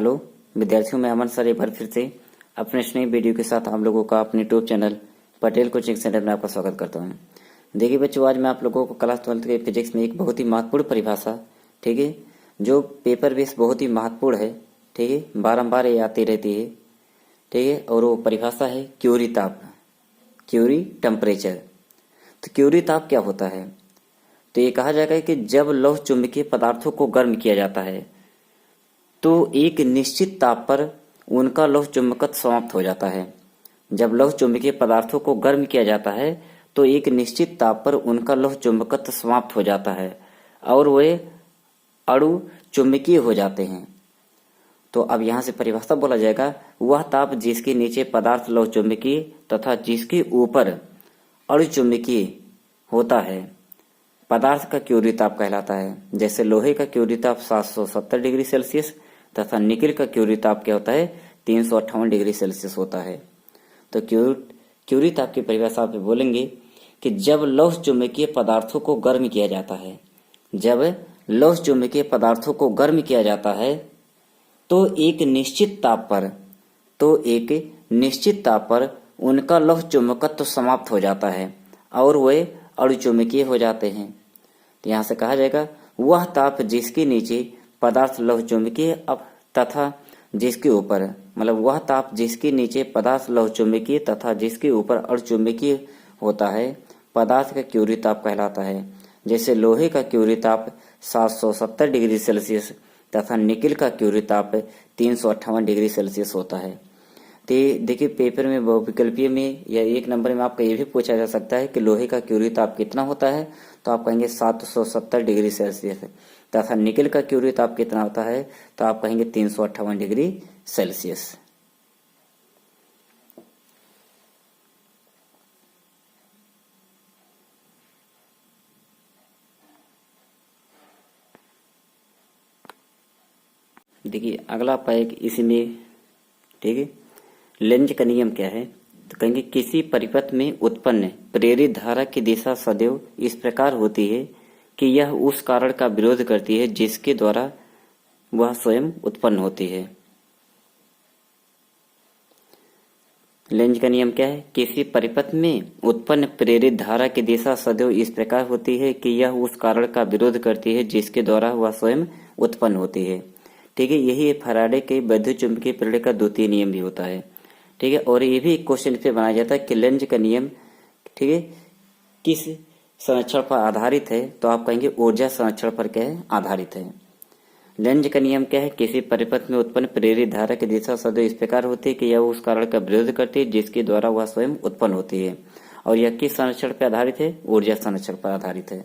Hello विद्यार्थियों, मैं अमन sir एक बार फिर से अपने इस नई वीडियो के साथ आप लोगों का अपने YouTube channel Patel coaching centre में आपका स्वागत करता हूं। देखिए बच्चों, आज मैं आप लोगों को क्लास 12 के फिजिक्स में एक बहुत ही महत्वपूर्ण परिभाषा, ठीक है, जो पेपर बेस बहुत ही महत्वपूर्ण है, ठीक है, बारम्बार ये आती रहती है, ठीक है, और वो परिभाषा है क्यूरी ताप, क्यूरी टेम्परेचर। तो क्यूरी ताप क्या होता है? तो ये कहा जाएगा कि जब लौह चुंबकीय पदार्थों को गर्म किया जाता है तो एक निश्चित ताप पर उनका लौह चुंबकत्व समाप्त हो जाता है। जब लौह चुंबकीय पदार्थों को गर्म किया जाता है तो एक निश्चित ताप पर उनका लौह चुंबकत्व समाप्त हो जाता है और वे अणु चुंबकीय हो जाते हैं। तो अब यहाँ से परिभाषा बोला जाएगा, वह ताप जिसके नीचे पदार्थ लौह चुंबकीय तथा जिसके ऊपर अणु चुंबकीय होता है पदार्थ का क्यूरी ताप कहलाता है। जैसे लोहे का क्यूरी ताप 770 डिग्री सेल्सियस तथा निकिल का क्यूरी ताप क्या होता है, 358 डिग्री सेल्सियस होता है। तो क्यूरी ताप की परिभाषा पे बोलेंगे कि जब लौह चुंबकीय पदार्थों को गर्म किया जाता है, जब लौह चुंबकीय पदार्थों को गर्म किया जाता है तो एक निश्चित ताप पर उनका लौह चुंबकत्व समाप्त हो जाता है और वे अणु चुंबकीय हो जाते हैं। तो यहाँ से कहा जाएगा, वह ताप जिसके नीचे पदार्थ लौह चुंबकीय तथा जिसके ऊपर, मतलब वह ताप जिसके नीचे पदार्थ लौह चुंबकीय तथा जिसके ऊपर अणु चुंबकीय होता है पदार्थ का क्यूरी ताप कहलाता है। जैसे लोहे का क्यूरी ताप 770 डिग्री सेल्सियस तथा निकिल का क्यूरी ताप 358 डिग्री सेल्सियस होता है। तो देखिए, पेपर में बहुविकल्पीय में या एक नंबर में आपका ये भी पूछा जा सकता है कि लोहे का क्यूरी ताप कितना होता है, तो आप कहेंगे 770 डिग्री सेल्सियस तथा निकिल का क्यूरी ताप कितना होता है, तो आप कहेंगे 358 डिग्री सेल्सियस। देखिए अगला आपका एक इसी में, ठीक है, लेंज का नियम क्या है? तो कहेंगे किसी परिपथ में उत्पन्न प्रेरित धारा की दिशा सदैव इस प्रकार होती है कि यह उस कारण का विरोध करती है जिसके द्वारा वह स्वयं उत्पन्न होती है। लेंज का नियम क्या है? किसी परिपथ में उत्पन्न प्रेरित धारा की दिशा सदैव इस प्रकार होती है कि यह उस कारण का विरोध करती है जिसके द्वारा वह स्वयं उत्पन्न होती है। ठीक है, यही फैराडे के वैद्युत चुंबकीय प्रेरण का द्वितीय नियम भी होता है। ठीक है, और ये भी क्वेश्चन पे बनाया जाता है कि लेंज का नियम, ठीक है, किस संरक्षण पर आधारित है, तो आप कहेंगे ऊर्जा संरक्षण पर क्या है, आधारित है। लेंज का नियम क्या है? किसी परिपथ में उत्पन्न प्रेरित धारा की दिशा सदैव इस प्रकार होती है कि यह उस कारण का विरोध करती है जिसके द्वारा वह स्वयं उत्पन्न होती है। और यह किस संरक्षण पर आधारित है? ऊर्जा संरक्षण पर आधारित है।